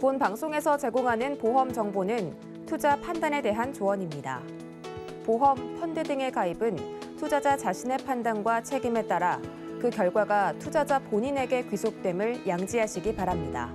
본 방송에서 제공하는 보험 정보는 투자 판단에 대한 조언입니다. 보험, 펀드 등의 가입은 투자자 자신의 판단과 책임에 따라 그 결과가 투자자 본인에게 귀속됨을 양지하시기 바랍니다.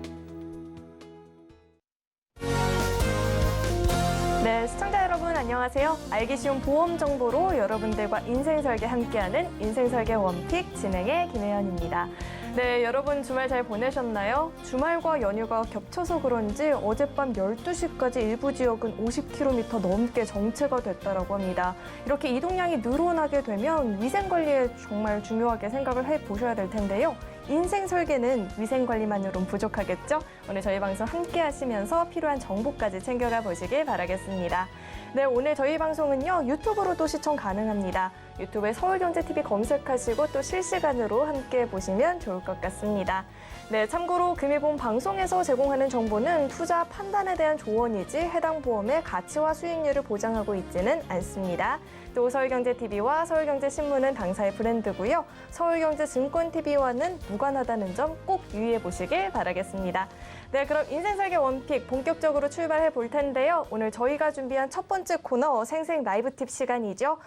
네, 시청자 여러분 안녕하세요. 알기 쉬운 보험 정보로 여러분들과 인생 설계 함께하는 인생 설계 원픽 진행의 김혜연입니다. 네, 여러분 주말 잘 보내셨나요? 주말과 연휴가 겹쳐서 그런지 어젯밤 12시까지 일부 지역은 50km 넘게 정체가 됐다고 합니다. 이렇게 이동량이 늘어나게 되면 위생 관리에 정말 중요하게 생각을 해보셔야 될 텐데요. 인생 설계는 위생 관리만으로는 부족하겠죠? 오늘 저희 방송 함께 하시면서 필요한 정보까지 챙겨가 보시길 바라겠습니다. 네, 오늘 저희 방송은요, 유튜브로도 시청 가능합니다. 유튜브에 서울경제TV 검색하시고 또 실시간으로 함께 보시면 좋을 것 같습니다. 네, 참고로 금일본 방송에서 제공하는 정보는 투자 판단에 대한 조언이지 해당 보험의 가치와 수익률을 보장하고 있지는 않습니다. 또 서울경제TV와 서울경제신문은 당사의 브랜드고요. 서울경제증권TV와는 무관하다는 점 꼭 유의해 보시길 바라겠습니다. 네, 그럼 인생설계 원픽 본격적으로 출발해 볼 텐데요. 오늘 저희가 준비한 첫 번째 코너 생생 라이브 팁 시간이죠.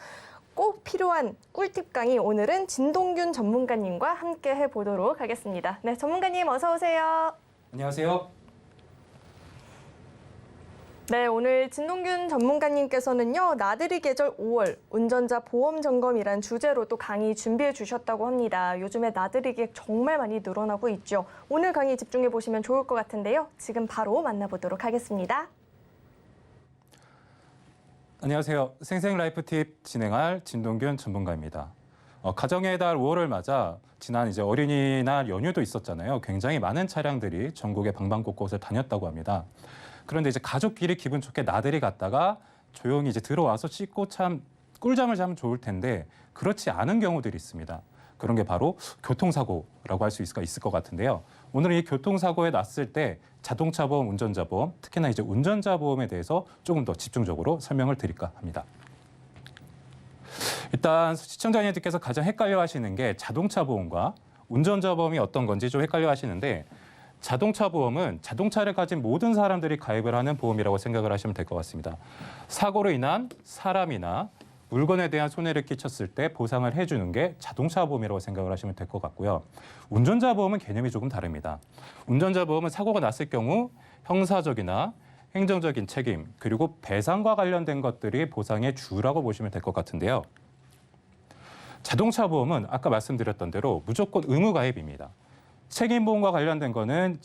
꼭 필요한 꿀팁 강의, 오늘은 진동균 전문가님과 함께 해보도록 하겠습니다. 네, 전문가님 어서 오세요. 안녕하세요. 네, 오늘 진동균 전문가님께서는요, 나들이 계절 5월 운전자 보험 점검이란 주제로 또 강의 준비해 주셨다고 합니다. 요즘에 나들이 계획 정말 많이 늘어나고 있죠. 오늘 강의 집중해 보시면 좋을 것 같은데요. 지금 바로 만나보도록 하겠습니다. 안녕하세요. 생생 라이프 팁 진행할 진동균 전문가입니다. 가정의 달 5월을 맞아 지난 어린이날 연휴도 있었잖아요. 굉장히 많은 차량들이 전국의 방방곳곳을 다녔다고 합니다. 그런데 가족끼리 기분 좋게 나들이 갔다가 조용히 들어와서 씻고 참 꿀잠을 자면 좋을 텐데 그렇지 않은 경우들이 있습니다. 그런 게 바로 교통사고라고 할 수 있을 것 같은데요. 오늘은 이 교통사고에 났을 때 자동차 보험, 운전자 보험, 특히나 운전자 보험에 대해서 조금 더 집중적으로 설명을 드릴까 합니다. 일단 시청자님들께서 가장 헷갈려 하시는 게 자동차 보험과 운전자 보험이 어떤 건지 좀 헷갈려 하시는데, 자동차 보험은 자동차를 가진 모든 사람들이 가입을 하는 보험이라고 생각을 하시면 될 것 같습니다. 사고로 인한 사람이나 물건에 대한 손해를 끼쳤을 때 보상을 해주는 게 자동차 보험이라고 생각을 하시면 될 것 같고요. 운전자 보험은 개념이 조금 다릅니다. 운전자 보험은 사고가 났을 경우 형사적이나 행정적인 책임, 그리고 배상과 관련된 것들이 보상의 주라고 보시면 될 것 같은데요. 자동차 보험은 아까 말씀드렸던 대로 무조건 의무 가입입니다. 책임보험과 관련된 거는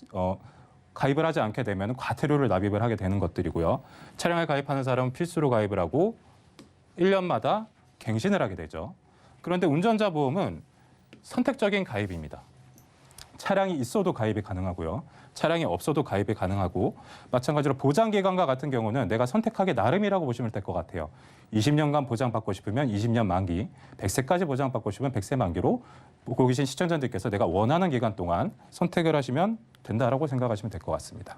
가입을 하지 않게 되면 과태료를 납입을 하게 되는 것들이고요. 차량을 가입하는 사람은 필수로 가입을 하고 1년마다 갱신을 하게 되죠. 그런데 운전자 보험은 선택적인 가입입니다. 차량이 있어도 가입이 가능하고요. 차량이 없어도 가입이 가능하고, 마찬가지로 보장기간과 같은 경우는 내가 선택하기 나름이라고 보시면 될 것 같아요. 20년간 보장받고 싶으면 20년 만기, 100세까지 보장받고 싶으면 100세 만기로 보고 계신 시청자들께서 내가 원하는 기간 동안 선택을 하시면 된다라고 생각하시면 될 것 같습니다.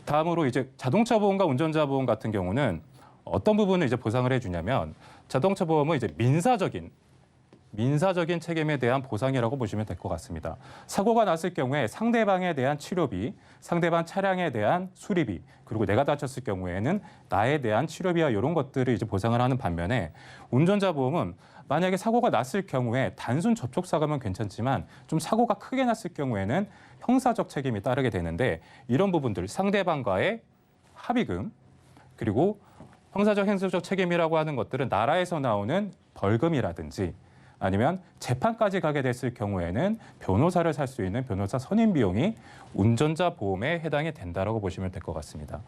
다음으로 자동차 보험과 운전자 보험 같은 경우는 어떤 부분을 보상을 해주냐면, 자동차 보험은 민사적인 책임에 대한 보상이라고 보시면 될 것 같습니다. 사고가 났을 경우에 상대방에 대한 치료비, 상대방 차량에 대한 수리비, 그리고 내가 다쳤을 경우에는 나에 대한 치료비와 이런 것들을 보상을 하는 반면에, 운전자 보험은 만약에 사고가 났을 경우에 단순 접촉사고면 괜찮지만 좀 사고가 크게 났을 경우에는 형사적 책임이 따르게 되는데, 이런 부분들 상대방과의 합의금, 그리고 형사적 행정적 책임이라고 하는 것들은 나라에서 나오는 벌금이라든지 아니면 재판까지 가게 됐을 경우에는 변호사를 살 수 있는 변호사 선임 비용이 운전자 보험에 해당이 된다고 보시면 될 것 같습니다.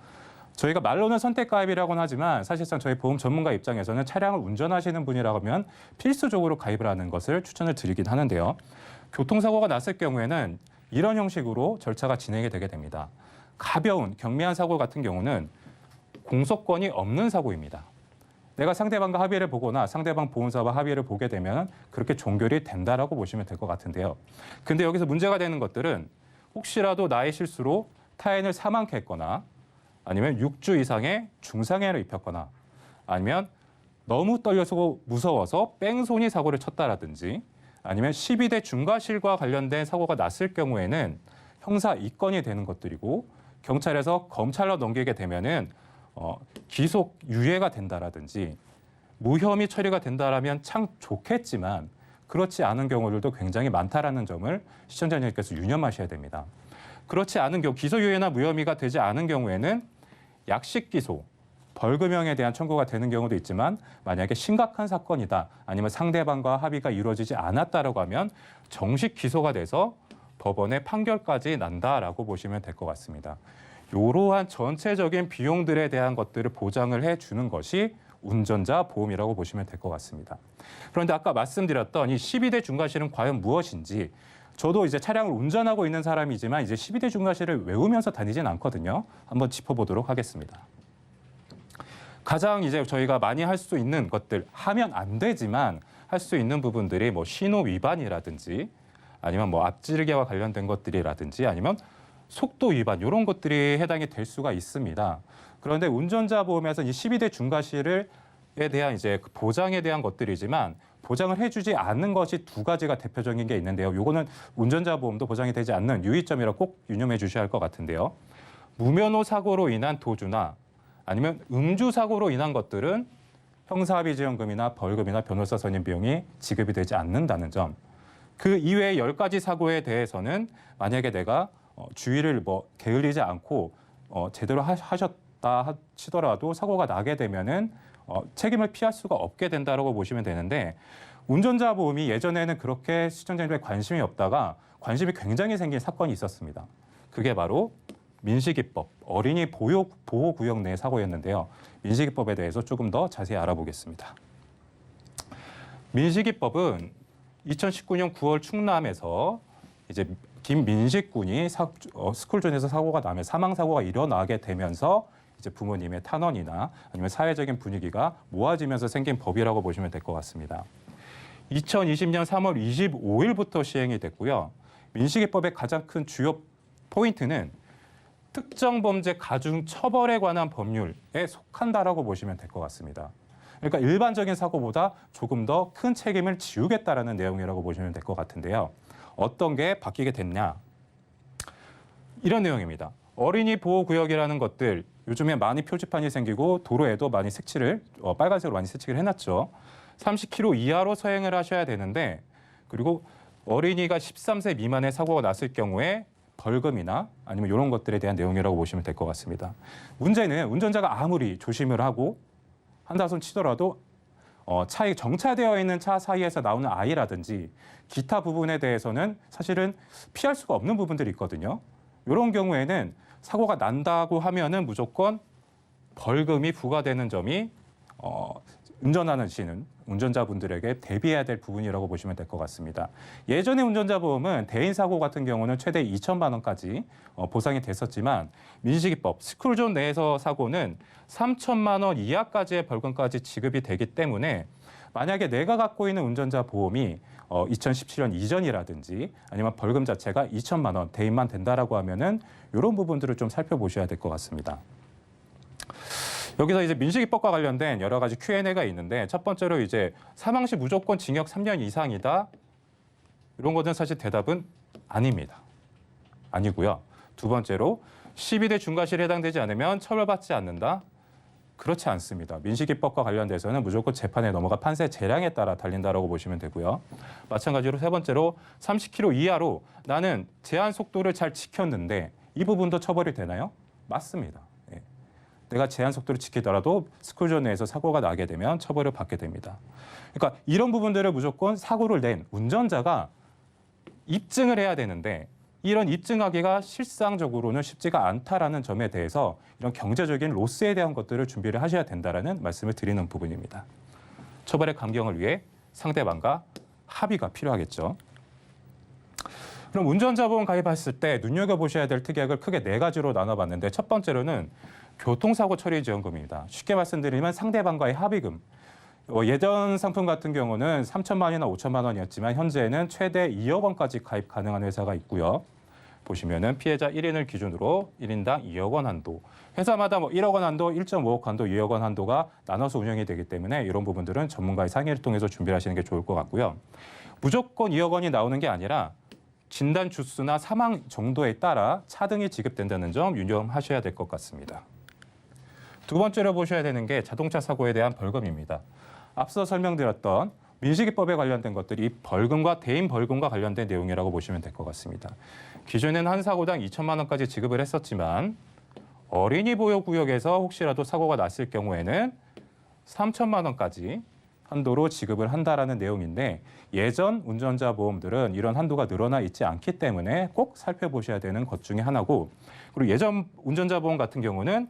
저희가 말로는 선택가입이라고는 하지만 사실상 저희 보험 전문가 입장에서는 차량을 운전하시는 분이라고 하면 필수적으로 가입을 하는 것을 추천을 드리긴 하는데요. 교통사고가 났을 경우에는 이런 형식으로 절차가 진행이 되게 됩니다. 가벼운, 경미한 사고 같은 경우는 공소권이 없는 사고입니다. 내가 상대방과 합의를 보거나 상대방 보험사와 합의를 보게 되면 그렇게 종결이 된다라고 보시면 될 것 같은데요. 근데 여기서 문제가 되는 것들은 혹시라도 나의 실수로 타인을 사망케 했거나 아니면 6주 이상의 중상해를 입혔거나 아니면 너무 떨려서 무서워서 뺑소니 사고를 쳤다라든지 아니면 12대 중과실과 관련된 사고가 났을 경우에는 형사 입건이 되는 것들이고 경찰에서 검찰로 넘기게 되면은 기속 유예가 된다라든지 무혐의 처리가 된다라면 참 좋겠지만 그렇지 않은 경우들도 굉장히 많다라는 점을 시청자님께서 유념하셔야 됩니다. 그렇지 않은 경우 기소유예나 무혐의가 되지 않은 경우에는 약식 기소, 벌금형에 대한 청구가 되는 경우도 있지만 만약에 심각한 사건이다 아니면 상대방과 합의가 이루어지지 않았다라고 하면 정식 기소가 돼서 법원의 판결까지 난다라고 보시면 될 것 같습니다. 이러한 전체적인 비용들에 대한 것들을 보장을 해주는 것이 운전자 보험이라고 보시면 될 것 같습니다. 그런데 아까 말씀드렸던 이 12대 중과실은 과연 무엇인지 저도 이제 차량을 운전하고 있는 사람이지만 이제 12대 중과실을 외우면서 다니진 않거든요. 한번 짚어보도록 하겠습니다. 가장 이제 저희가 많이 할 수 있는 것들 하면 안 되지만 할 수 있는 부분들이 뭐 신호 위반이라든지 아니면 뭐 앞지르기와 관련된 것들이라든지 아니면 속도 위반 이런 것들이 해당이 될 수가 있습니다. 그런데 운전자 보험에서 이 12대 중과실에 대한 이제 그 보장에 대한 것들이지만 보장을 해주지 않는 것이 두 가지가 대표적인 게 있는데요. 요거는 운전자 보험도 보장이 되지 않는 유의점이라 꼭 유념해 주셔야 할 것 같은데요. 무면허 사고로 인한 도주나 아니면 음주 사고로 인한 것들은 형사합의지원금이나 벌금이나 변호사 선임 비용이 지급이 되지 않는다는 점. 그 이외의 10가지 사고에 대해서는 만약에 내가 주의를 게을리지 않고 제대로 하셨다 치더라도 사고가 나게 되면은 책임을 피할 수가 없게 된다라고 보시면 되는데 운전자 보험이 예전에는 그렇게 시청자님들의 관심이 없다가 관심이 굉장히 생긴 사건이 있었습니다. 그게 바로 민식이법, 어린이 보호구역 내 사고였는데요. 민식이법에 대해서 조금 더 자세히 알아보겠습니다. 민식이법은 2019년 9월 충남에서 이제 김민식 군이 스쿨존에서 사고가 나면 사망 사고가 일어나게 되면서 이제 부모님의 탄원이나 아니면 사회적인 분위기가 모아지면서 생긴 법이라고 보시면 될 것 같습니다. 2020년 3월 25일부터 시행이 됐고요. 민식이법의 가장 큰 주요 포인트는 특정 범죄 가중 처벌에 관한 법률에 속한다라고 보시면 될 것 같습니다. 그러니까 일반적인 사고보다 조금 더 큰 책임을 지우겠다라는 내용이라고 보시면 될 것 같은데요. 어떤 게 바뀌게 됐냐? 이런 내용입니다. 어린이 보호구역이라는 것들 요즘에 많이 표지판이 생기고 도로에도 많이 색칠을 빨간색으로 많이 색칠을 해놨죠. 30km 이하로 서행을 하셔야 되는데 그리고 어린이가 13세 미만의 사고가 났을 경우에 벌금이나 아니면 이런 것들에 대한 내용이라고 보시면 될 것 같습니다. 문제는 운전자가 아무리 조심을 하고 한다손 치더라도 차에 정차되어 있는 차 사이에서 나오는 아이라든지 기타 부분에 대해서는 사실은 피할 수가 없는 부분들이 있거든요. 이런 경우에는 사고가 난다고 하면은 무조건 벌금이 부과되는 점이 운전하시는 운전자분들에게 대비해야 될 부분이라고 보시면 될 것 같습니다. 예전에 운전자 보험은 대인 사고 같은 경우는 최대 2천만 원까지 보상이 됐었지만 민식이법 스쿨존 내에서 사고는 3천만 원 이하까지의 벌금까지 지급이 되기 때문에 만약에 내가 갖고 있는 운전자 보험이 2017년 이전이라든지 아니면 벌금 자체가 2천만 원 대인만 된다라고 하면은 이런 부분들을 좀 살펴보셔야 될 것 같습니다. 여기서 이제 민식이법과 관련된 여러 가지 Q&A가 있는데 첫 번째로 이제 사망 시 무조건 징역 3년 이상이다. 이런 것은 사실 대답은 아닙니다. 아니고요. 두 번째로 12대 중과실에 해당되지 않으면 처벌받지 않는다. 그렇지 않습니다. 민식이법과 관련돼서는 무조건 재판에 넘어가 판사 재량에 따라 달린다라고 보시면 되고요. 마찬가지로 세 번째로 30km 이하로 나는 제한 속도를 잘 지켰는데 이 부분도 처벌이 되나요? 맞습니다. 예. 내가 제한 속도를 지키더라도 스쿨존 내에서 사고가 나게 되면 처벌을 받게 됩니다. 그러니까 이런 부분들을 무조건 사고를 낸 운전자가 입증을 해야 되는데 이런 입증하기가 실상적으로는 쉽지가 않다라는 점에 대해서 이런 경제적인 로스에 대한 것들을 준비를 하셔야 된다라는 말씀을 드리는 부분입니다. 처벌의 강경을 위해 상대방과 합의가 필요하겠죠. 그럼 운전자 보험 가입하셨을 때 눈여겨보셔야 될 특약을 크게 4가지로 나눠봤는데 첫 번째로는 교통사고 처리 지원금입니다. 쉽게 말씀드리면 상대방과의 합의금. 예전 상품 같은 경우는 3천만 원이나 5천만 원이었지만 현재는 최대 2억 원까지 가입 가능한 회사가 있고요. 보시면은 피해자 1인을 기준으로 1인당 2억 원 한도, 회사마다 1억 원 한도, 1.5억 한도, 2억 원 한도가 나눠서 운영이 되기 때문에 이런 부분들은 전문가의 상의를 통해서 준비를 하시는 게 좋을 것 같고요. 무조건 2억 원이 나오는 게 아니라 진단 주수나 사망 정도에 따라 차등이 지급된다는 점 유념하셔야 될 것 같습니다. 두 번째로 보셔야 되는 게 자동차 사고에 대한 벌금입니다. 앞서 설명드렸던 민식이법에 관련된 것들이 이 벌금과 대인 벌금과 관련된 내용이라고 보시면 될 것 같습니다. 기존에는 한 사고당 2천만 원까지 지급을 했었지만 어린이 보호구역에서 혹시라도 사고가 났을 경우에는 3천만 원까지 한도로 지급을 한다라는 내용인데 예전 운전자 보험들은 이런 한도가 늘어나 있지 않기 때문에 꼭 살펴보셔야 되는 것 중에 하나고 그리고 예전 운전자 보험 같은 경우는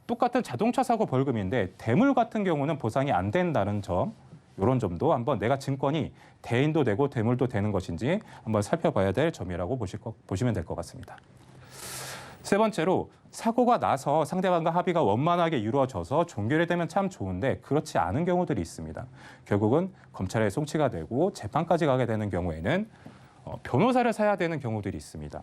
똑같은 자동차 사고 벌금인데 대물 같은 경우는 보상이 안 된다는 점 이런 점도 한번 내가 증권이 대인도 되고 대물도 되는 것인지 한번 살펴봐야 될 점이라고 보시면 될 것 같습니다. 세 번째로 사고가 나서 상대방과 합의가 원만하게 이루어져서 종결이 되면 참 좋은데 그렇지 않은 경우들이 있습니다. 결국은 검찰에 송치가 되고 재판까지 가게 되는 경우에는 변호사를 사야 되는 경우들이 있습니다.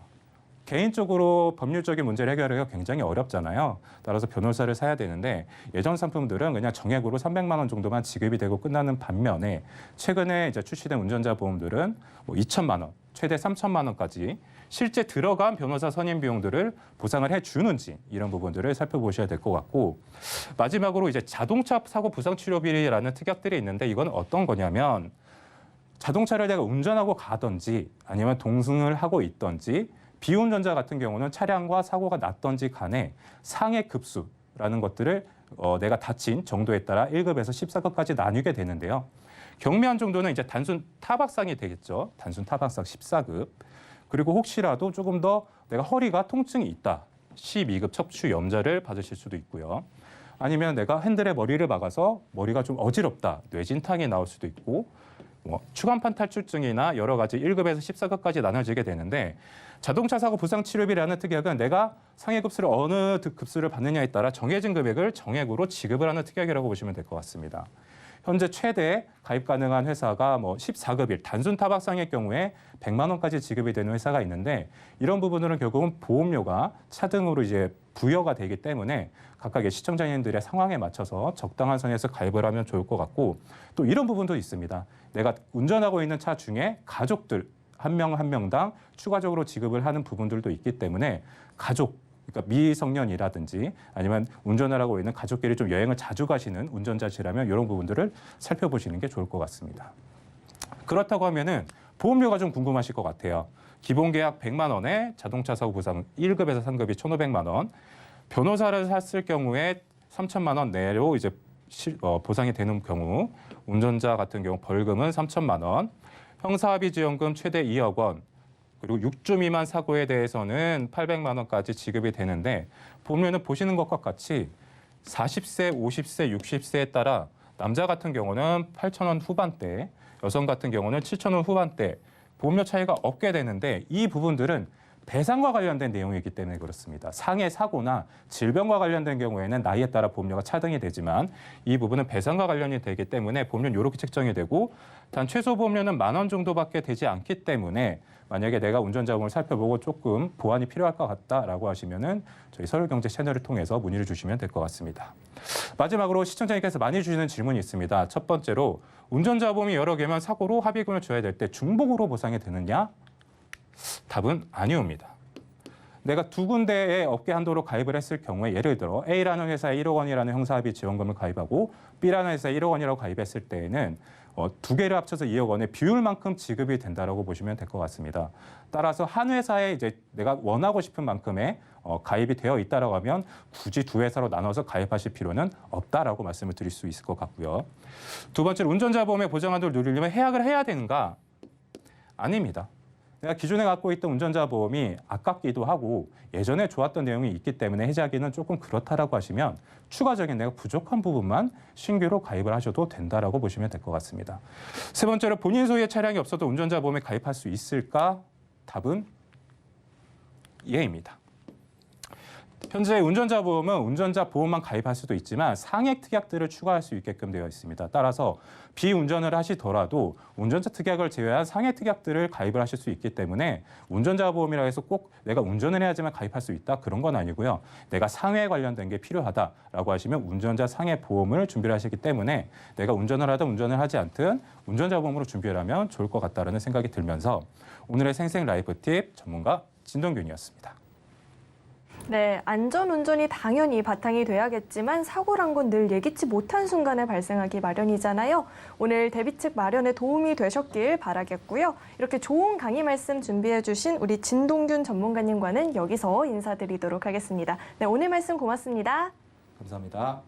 개인적으로 법률적인 문제를 해결하기가 굉장히 어렵잖아요. 따라서 변호사를 사야 되는데 예전 상품들은 그냥 정액으로 300만 원 정도만 지급이 되고 끝나는 반면에 최근에 이제 출시된 운전자 보험들은 2천만 원, 최대 3천만 원까지 실제 들어간 변호사 선임 비용들을 보상을 해주는지 이런 부분들을 살펴보셔야 될 것 같고 마지막으로 이제 자동차 사고 부상 치료비라는 특약들이 있는데 이건 어떤 거냐면 자동차를 내가 운전하고 가든지 아니면 동승을 하고 있든지 비운전자 같은 경우는 차량과 사고가 났던지 간에 상해 급수라는 것들을 내가 다친 정도에 따라 1급에서 14급까지 나뉘게 되는데요. 경미한 정도는 이제 단순 타박상이 되겠죠. 단순 타박상 14급. 그리고 혹시라도 조금 더 내가 허리가 통증이 있다. 12급 척추 염좌를 받으실 수도 있고요. 아니면 내가 핸들에 머리를 박아서 머리가 좀 어지럽다. 뇌진탕이 나올 수도 있고 추간판 탈출증이나 여러 가지 1급에서 14급까지 나눠지게 되는데 자동차 사고 부상 치료비라는 특약은 내가 상해 급수를 어느 급수를 받느냐에 따라 정해진 금액을 정액으로 지급을 하는 특약이라고 보시면 될 것 같습니다. 현재 최대 가입 가능한 회사가 14급일 단순 타박상의 경우에 100만 원까지 지급이 되는 회사가 있는데 이런 부분들은 결국은 보험료가 차등으로 이제 부여가 되기 때문에 각각의 시청자님들의 상황에 맞춰서 적당한 선에서 가입을 하면 좋을 것 같고 또 이런 부분도 있습니다. 내가 운전하고 있는 차 중에 가족들 한 명 한 명당 추가적으로 지급을 하는 부분들도 있기 때문에 가족 그러니까 미성년이라든지 아니면 운전을 하고 있는 가족끼리 좀 여행을 자주 가시는 운전자시라면 이런 부분들을 살펴보시는 게 좋을 것 같습니다. 그렇다고 하면은 보험료가 좀 궁금하실 것 같아요. 기본 계약 100만 원에 자동차 사고 부상 1급에서 3급이 1,500만 원, 변호사를 샀을 경우에 3천만 원 내로 이제 보상이 되는 경우, 운전자 같은 경우 벌금은 3천만 원, 형사합의지원금 최대 2억 원, 그리고 6주 미만 사고에 대해서는 800만 원까지 지급이 되는데 보면은 보시는 것과 같이 40세, 50세, 60세에 따라 남자 같은 경우는 8,000원 후반대, 여성 같은 경우는 7,000원 후반대 보험료 차이가 없게 되는데 이 부분들은 배상과 관련된 내용이기 때문에 그렇습니다. 상해 사고나 질병과 관련된 경우에는 나이에 따라 보험료가 차등이 되지만 이 부분은 배상과 관련이 되기 때문에 보험료는 이렇게 책정이 되고 단 최소 보험료는 10,000원 정도밖에 되지 않기 때문에 만약에 내가 운전자 보험을 살펴보고 조금 보완이 필요할 것 같다라고 하시면은 저희 서울경제 채널을 통해서 문의를 주시면 될 것 같습니다. 마지막으로 시청자님께서 많이 주시는 질문이 있습니다. 첫 번째로 운전자 보험이 여러 개면 사고로 합의금을 줘야 될 때 중복으로 보상이 되느냐? 답은 아니옵니다. 내가 두 군데의 업계 한도로 가입을 했을 경우에 예를 들어 A라는 회사에 1억 원이라는 형사합의 지원금을 가입하고 B라는 회사에 1억 원이라고 가입했을 때에는 두 개를 합쳐서 2억 원의 비율만큼 지급이 된다라고 보시면 될 것 같습니다. 따라서 한 회사에 이제 내가 원하고 싶은 만큼의 가입이 되어 있다라고 하면 굳이 두 회사로 나눠서 가입하실 필요는 없다라고 말씀을 드릴 수 있을 것 같고요. 두 번째로 운전자 보험의 보장 한도를 누리려면 해약을 해야 되는가? 아닙니다. 내가 기존에 갖고 있던 운전자 보험이 아깝기도 하고 예전에 좋았던 내용이 있기 때문에 해지하기는 조금 그렇다라고 하시면 추가적인 내가 부족한 부분만 신규로 가입을 하셔도 된다라고 보시면 될 것 같습니다. 세 번째로 본인 소유의 차량이 없어도 운전자 보험에 가입할 수 있을까? 답은 예입니다. 현재 운전자 보험은 운전자 보험만 가입할 수도 있지만 상액 특약들을 추가할 수 있게끔 되어 있습니다. 따라서 비운전을 하시더라도 운전자 특약을 제외한 상액 특약들을 가입을 하실 수 있기 때문에 운전자 보험이라 해서 꼭 내가 운전을 해야지만 가입할 수 있다 그런 건 아니고요. 내가 상해에 관련된 게 필요하다라고 하시면 운전자 상해 보험을 준비를 하시기 때문에 내가 운전을 하든 운전을 하지 않든 운전자 보험으로 준비를 하면 좋을 것 같다는 생각이 들면서 오늘의 생생 라이프 팁 전문가 진동균이었습니다. 네, 안전운전이 당연히 바탕이 돼야겠지만 사고란 건 늘 예기치 못한 순간에 발생하기 마련이잖아요. 오늘 대비책 마련에 도움이 되셨길 바라겠고요. 이렇게 좋은 강의 말씀 준비해 주신 우리 진동균 전문가님과는 여기서 인사드리도록 하겠습니다. 네, 오늘 말씀 고맙습니다. 감사합니다.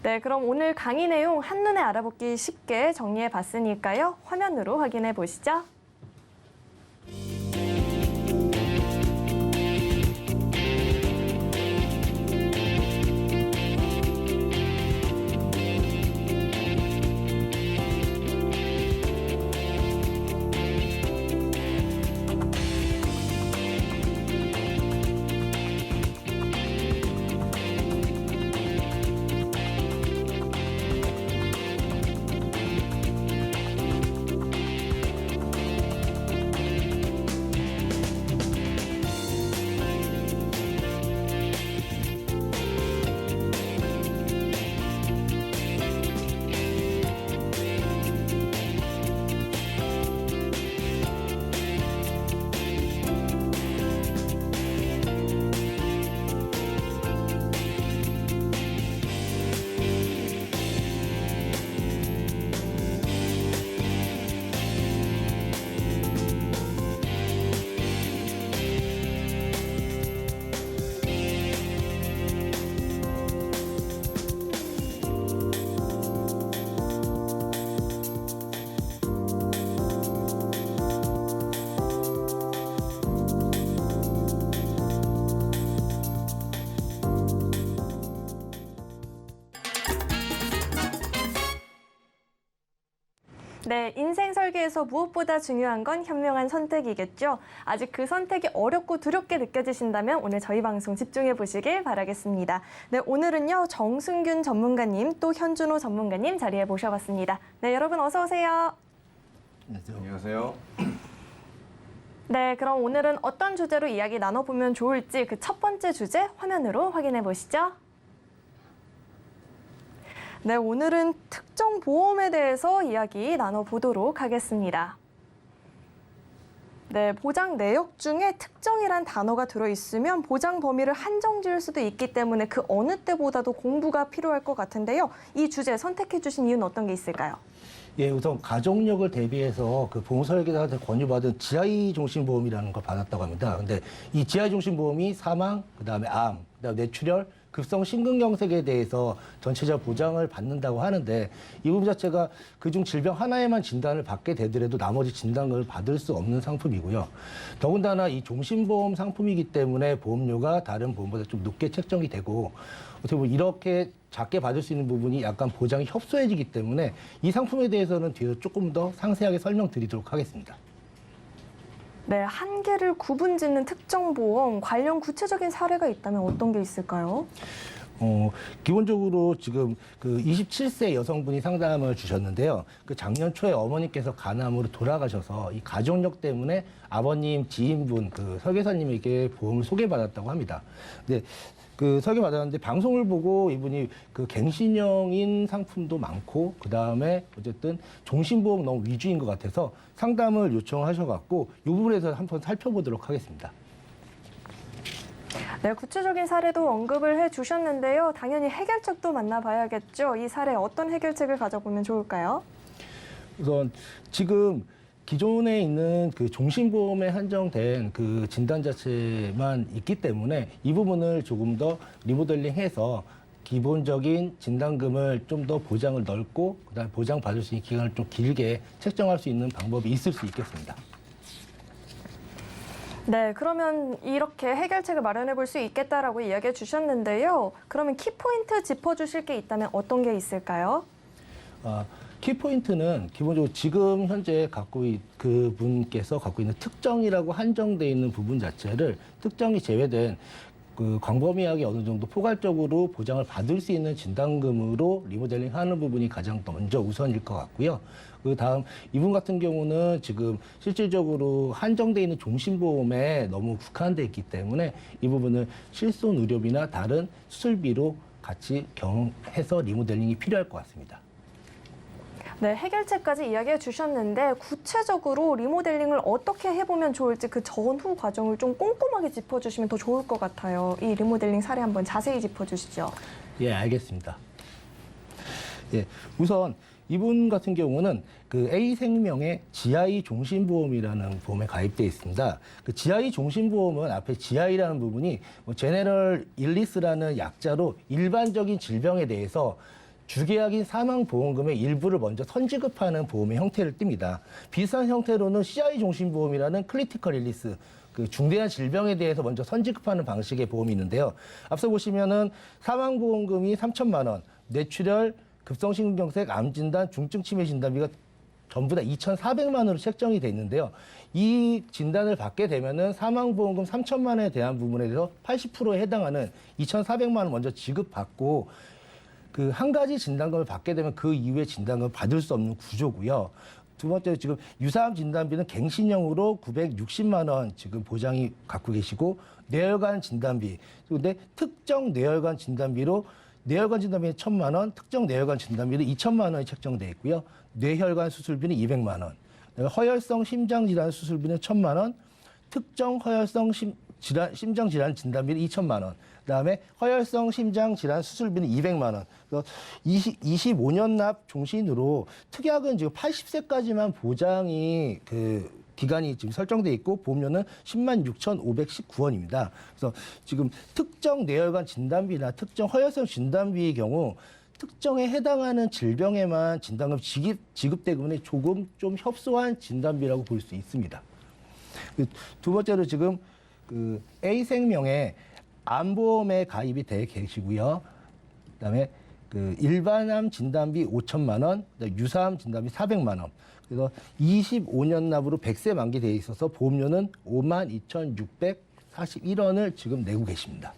네, 그럼 오늘 강의 내용 한눈에 알아보기 쉽게 정리해 봤으니까요. 화면으로 확인해 보시죠. 네, 인생 설계에서 무엇보다 중요한 건 현명한 선택이겠죠. 아직 그 선택이 어렵고 두렵게 느껴지신다면 오늘 저희 방송 집중해 보시길 바라겠습니다. 네, 오늘은요 정승균 전문가님 또 현준호 전문가님 자리에 모셔봤습니다. 네, 여러분 어서 오세요. 안녕하세요. 네, 그럼 오늘은 어떤 주제로 이야기 나눠보면 좋을지 그 첫 번째 주제 화면으로 확인해 보시죠. 네, 오늘은 특정 보험에 대해서 이야기 나눠보도록 하겠습니다. 네, 보장 내역 중에 특정이란 단어가 들어있으면 보장 범위를 한정 지을 수도 있기 때문에 그 어느 때보다도 공부가 필요할 것 같은데요. 이 주제 선택해 주신 이유는 어떤 게 있을까요? 예, 우선 가족력을 대비해서 그 보험 설계사한테 권유받은 GI 종신 보험이라는 걸 받았다고 합니다. 근데 이 GI 종신 보험이 사망, 그다음에 암, 그다음에 뇌출혈, 급성 심근경색에 대해서 전체적 보장을 받는다고 하는데 이 부분 자체가 그중 질병 하나에만 진단을 받게 되더라도 나머지 진단을 받을 수 없는 상품이고요. 더군다나 이 종신보험 상품이기 때문에 보험료가 다른 보험보다 좀 높게 책정이 되고 어떻게 보면 이렇게 작게 받을 수 있는 부분이 약간 보장이 협소해지기 때문에 이 상품에 대해서는 뒤에서 조금 더 상세하게 설명드리도록 하겠습니다. 네, 한계를 구분짓는 특정 보험 관련 구체적인 사례가 있다면 어떤 게 있을까요? 기본적으로 지금 그 27세 여성분이 상담을 주셨는데요. 그 작년 초에 어머니께서 간암으로 돌아가셔서 이 가족력 때문에 아버님 지인분 그 설계사님에게 보험을 소개받았다고 합니다. 근데 그 설계받았는데 방송을 보고 이분이 그 갱신형인 상품도 많고 그 다음에 어쨌든 종신보험 너무 위주인 것 같아서 상담을 요청하셔갖고 이 부분에서 한번 살펴보도록 하겠습니다. 네, 구체적인 사례도 언급을 해주셨는데요. 당연히 해결책도 만나봐야겠죠. 이 사례 어떤 해결책을 가져보면 좋을까요? 우선 지금 기존에 있는 그 종신보험에 한정된 그 진단 자체만 있기 때문에 이 부분을 조금 더 리모델링해서 기본적인 진단금을 좀 더 보장을 넓고 그다음에 보장 받을 수 있는 기간을 좀 길게 책정할 수 있는 방법이 있을 수 있겠습니다. 네, 그러면 이렇게 해결책을 마련해 볼 수 있겠다라고 이야기해 주셨는데요. 그러면 키포인트 짚어주실 게 있다면 어떤 게 있을까요? 키포인트는 기본적으로 지금 현재 그분께서 갖고 있는 특정이라고 한정돼 있는 부분 자체를 특정이 제외된 그 광범위하게 어느 정도 포괄적으로 보장을 받을 수 있는 진단금으로 리모델링하는 부분이 가장 먼저 우선일 것 같고요. 그 다음 이분 같은 경우는 지금 실질적으로 한정돼 있는 종신보험에 너무 국한돼 있기 때문에 이 부분을 실손 의료비나 다른 수술비로 같이 경해서 리모델링이 필요할 것 같습니다. 네, 해결책까지 이야기해 주셨는데 구체적으로 리모델링을 어떻게 해보면 좋을지 그 전후 과정을 좀 꼼꼼하게 짚어주시면 더 좋을 것 같아요. 이 리모델링 사례 한번 자세히 짚어주시죠. 예, 알겠습니다. 예, 우선 이분 같은 경우는 그 A생명의 GI 종신보험이라는 보험에 가입돼 있습니다. 그 GI 종신보험은 앞에 GI라는 부분이 제네럴 일리스라는 약자로 일반적인 질병에 대해서 주계약인 사망보험금의 일부를 먼저 선지급하는 보험의 형태를 띱니다. 비슷한 형태로는 CI 종신보험이라는 크리티컬 일리스, 그 중대한 질병에 대해서 먼저 선지급하는 방식의 보험이 있는데요. 앞서 보시면은 사망보험금이 3천만 원, 뇌출혈, 급성심근경색, 암진단, 중증치매 진단비가 전부 다 2,400만 원으로 책정이 돼 있는데요. 이 진단을 받게 되면은 사망보험금 3천만 원에 대한 부분에 대해서 80%에 해당하는 2,400만 원 먼저 지급받고 그 한 가지 진단금을 받게 되면 그 이후에 진단금을 받을 수 없는 구조고요. 두 번째로 지금 유사암 진단비는 갱신형으로 960만 원 지금 보장이 갖고 계시고 뇌혈관 진단비, 그런데 특정 뇌혈관 진단비로 뇌혈관 진단비는 1,000만 원, 특정 뇌혈관 진단비는 2,000만 원이 책정돼 있고요. 뇌혈관 수술비는 200만 원, 허혈성 심장질환 수술비는 1,000만 원, 특정 허혈성 심장질환 진단비는 2,000만 원, 그다음에 허혈성 심장질환 수술비는 200만 원. 그래서 25년 납 종신으로 특약은 지금 80세까지만 보장이 기간이 지금 설정돼 있고 보험료는 106,519원입니다. 그래서 지금 특정 뇌혈관 진단비나 특정 허혈성 진단비의 경우 특정에 해당하는 질병에만 진단금 지급되고는 조금 좀 협소한 진단비라고 볼 수 있습니다. 두 번째로 지금 그 A생명의 암보험에 가입이 돼 계시고요. 그다음에 그 일반암 진단비 5천만 원, 유사암 진단비 400만 원. 그래서 25년 납으로 100세 만기돼 있어서 보험료는 52,641원을 지금 내고 계십니다.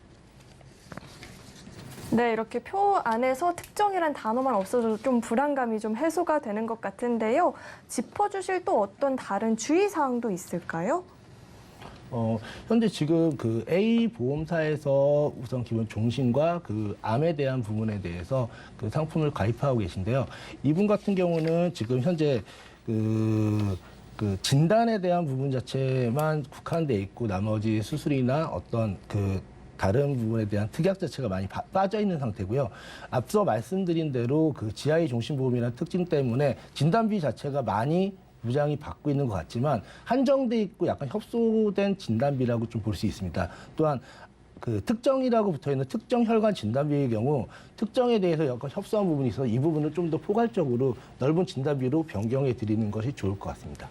네, 이렇게 표 안에서 특정이란 단어만 없어져도 좀 불안감이 좀 해소가 되는 것 같은데요. 짚어주실 또 어떤 다른 주의사항도 있을까요? 현재 지금 그 A 보험사에서 우선 기본 종신과 그 암에 대한 부분에 대해서 그 상품을 가입하고 계신데요. 이분 같은 경우는 지금 현재 그 진단에 대한 부분 자체만 국한돼 있고 나머지 수술이나 어떤 그 다른 부분에 대한 특약 자체가 많이 빠져 있는 상태고요. 앞서 말씀드린 대로 그 GI 종신보험이라는 특징 때문에 진단비 자체가 많이 부장이 받고 있는 것 같지만 한정돼 있고 약간 협소된 진단비라고 좀 볼 수 있습니다. 또한 그 특정이라고 붙어 있는 특정 혈관 진단비의 경우 특정에 대해서 약간 협소한 부분이 있어서 이 부분을 좀 더 포괄적으로 넓은 진단비로 변경해 드리는 것이 좋을 것 같습니다.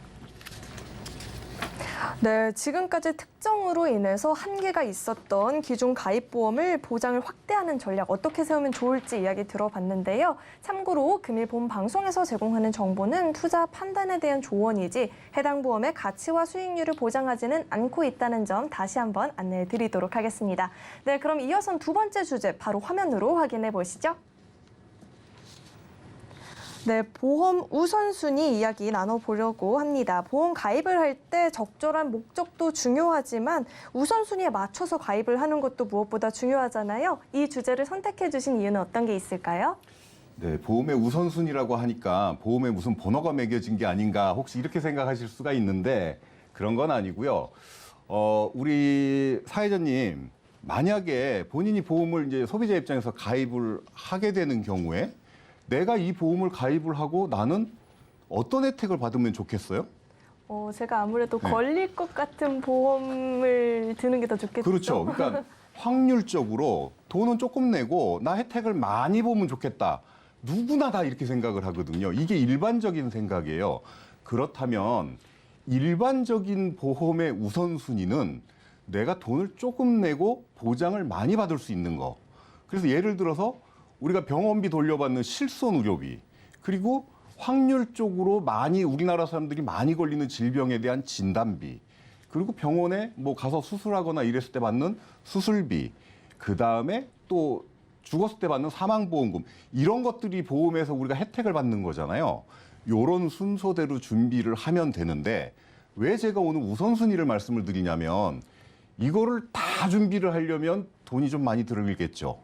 네, 지금까지 특정으로 인해서 한계가 있었던 기존 가입보험을 보장을 확대하는 전략 어떻게 세우면 좋을지 이야기 들어봤는데요. 참고로 금일 본 방송에서 제공하는 정보는 투자 판단에 대한 조언이지 해당 보험의 가치와 수익률을 보장하지는 않고 있다는 점 다시 한번 안내해 드리도록 하겠습니다. 네, 그럼 이어선 두 번째 주제 바로 화면으로 확인해 보시죠. 네, 보험 우선순위 이야기 나눠보려고 합니다. 보험 가입을 할 때 적절한 목적도 중요하지만 우선순위에 맞춰서 가입을 하는 것도 무엇보다 중요하잖아요. 이 주제를 선택해 주신 이유는 어떤 게 있을까요? 네, 보험의 우선순위라고 하니까 보험에 무슨 번호가 매겨진 게 아닌가 혹시 이렇게 생각하실 수가 있는데 그런 건 아니고요. 우리 사회자님, 만약에 본인이 보험을 이제 소비자 입장에서 가입을 하게 되는 경우에 내가 이 보험을 가입을 하고 나는 어떤 혜택을 받으면 좋겠어요? 제가 아무래도 네. 걸릴 것 같은 보험을 드는 게 더 좋겠죠. 그렇죠. 그러니까 확률적으로 돈은 조금 내고 나 혜택을 많이 보면 좋겠다. 누구나 다 이렇게 생각을 하거든요. 이게 일반적인 생각이에요. 그렇다면 일반적인 보험의 우선순위는 내가 돈을 조금 내고 보장을 많이 받을 수 있는 거. 그래서 예를 들어서 우리가 병원비 돌려받는 실손 의료비, 그리고 확률적으로 많이 우리나라 사람들이 많이 걸리는 질병에 대한 진단비, 그리고 병원에 뭐 가서 수술하거나 이랬을 때 받는 수술비, 그 다음에 또 죽었을 때 받는 사망보험금, 이런 것들이 보험에서 우리가 혜택을 받는 거잖아요. 요런 순서대로 준비를 하면 되는데, 왜 제가 오늘 우선순위를 말씀을 드리냐면, 이거를 다 준비를 하려면 돈이 좀 많이 들겠죠.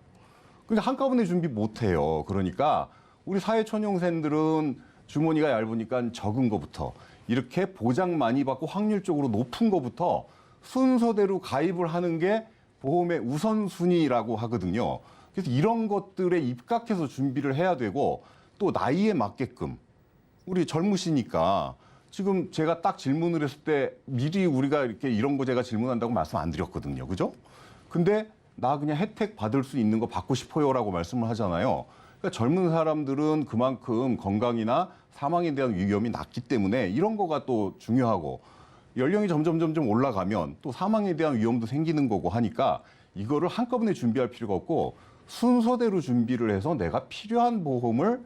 그러니까 한꺼번에 준비 못 해요. 그러니까 우리 사회초년생들은 주머니가 얇으니까 적은 거부터, 이렇게 보장 많이 받고 확률적으로 높은 거부터 순서대로 가입을 하는 게 보험의 우선순위라고 하거든요. 그래서 이런 것들에 입각해서 준비를 해야 되고, 또 나이에 맞게끔, 우리 젊으시니까 지금 제가 딱 질문을 했을 때 미리 우리가 이렇게 이런 거 제가 질문한다고 말씀 안 드렸거든요. 그죠? 근데 나 그냥 혜택 받을 수 있는 거 받고 싶어요라고 말씀을 하잖아요. 그러니까 젊은 사람들은 그만큼 건강이나 사망에 대한 위험이 낮기 때문에 이런 거가 또 중요하고, 연령이 점점 올라가면 또 사망에 대한 위험도 생기는 거고 하니까 이거를 한꺼번에 준비할 필요가 없고 순서대로 준비를 해서 내가 필요한 보험을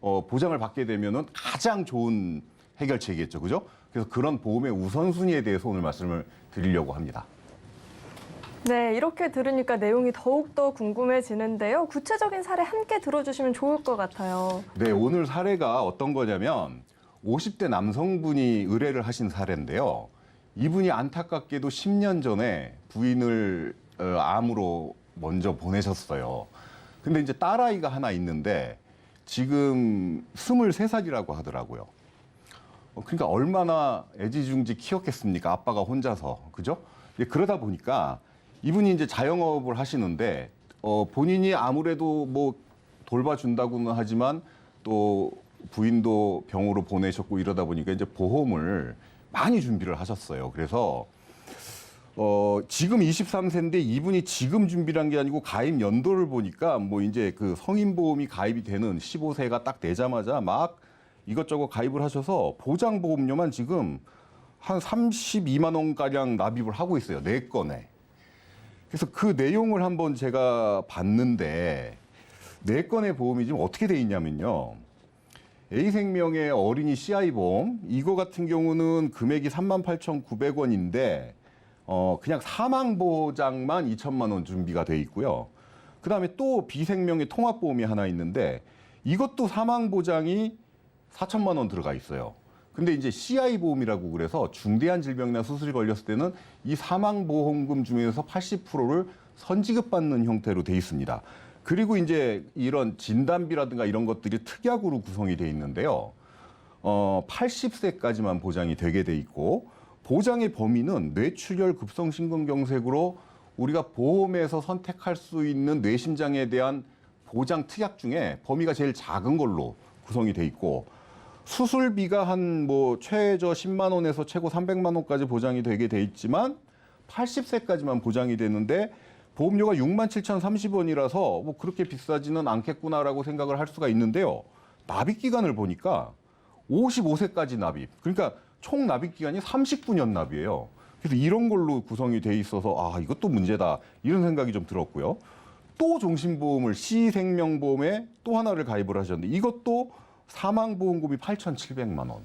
보장을 받게 되면은 가장 좋은 해결책이겠죠. 그죠? 그래서 그런 보험의 우선순위에 대해서 오늘 말씀을 드리려고 합니다. 네, 이렇게 들으니까 내용이 더욱더 궁금해지는데요. 구체적인 사례 함께 들어주시면 좋을 것 같아요. 네, 오늘 사례가 어떤 거냐면 50대 남성분이 의뢰를 하신 사례인데요. 이분이 안타깝게도 10년 전에 부인을 암으로 먼저 보내셨어요. 근데 이제 딸아이가 하나 있는데 지금 23살이라고 하더라고요. 그러니까 얼마나 애지중지 키웠겠습니까? 아빠가 혼자서. 그죠? 그러다 보니까 이분이 이제 자영업을 하시는데 본인이 아무래도 뭐 돌봐준다고는 하지만 또 부인도 병으로 보내셨고 이러다 보니까 이제 보험을 많이 준비를 하셨어요. 그래서 지금 23세인데 이분이 지금 준비를 한 게 아니고 가입 연도를 보니까 뭐 이제 그 성인보험이 가입이 되는 15세가 딱 되자마자 막 이것저것 가입을 하셔서 보장보험료만 지금 한 32만 원가량 납입을 하고 있어요. 4건에. 그래서 그 내용을 한번 제가 봤는데 4건의 보험이 지금 어떻게 돼 있냐면요. A생명의 어린이 CI보험, 이거 같은 경우는 금액이 38,900원인데 그냥 사망보장만 2천만 원 준비가 돼 있고요. 그다음에 또 B생명의 통합보험이 하나 있는데 이것도 사망보장이 4천만 원 들어가 있어요. 근데 이제 CI보험이라고 그래서 중대한 질병이나 수술이 걸렸을 때는 이 사망보험금 중에서 80%를 선지급받는 형태로 돼 있습니다. 그리고 이제 이런 진단비라든가 이런 것들이 특약으로 구성이 돼 있는데요. 80세까지만 보장이 되게 돼 있고, 보장의 범위는 뇌출혈 급성심근경색으로 우리가 보험에서 선택할 수 있는 뇌심장에 대한 보장 특약 중에 범위가 제일 작은 걸로 구성이 돼 있고, 수술비가 한 뭐 최저 10만 원에서 최고 300만 원까지 보장이 되게 돼 있지만 80세까지만 보장이 되는데 보험료가 67,030원이라서 뭐 그렇게 비싸지는 않겠구나라고 생각을 할 수가 있는데요. 납입 기간을 보니까 55세까지 납입. 그러니까 총 납입 기간이 39년 납이에요. 그래서 이런 걸로 구성이 돼 있어서 아, 이것도 문제다. 이런 생각이 좀 들었고요. 또 종신보험을 C생명보험에 또 하나를 가입을 하셨는데 이것도 사망보험금이 8,700만 원.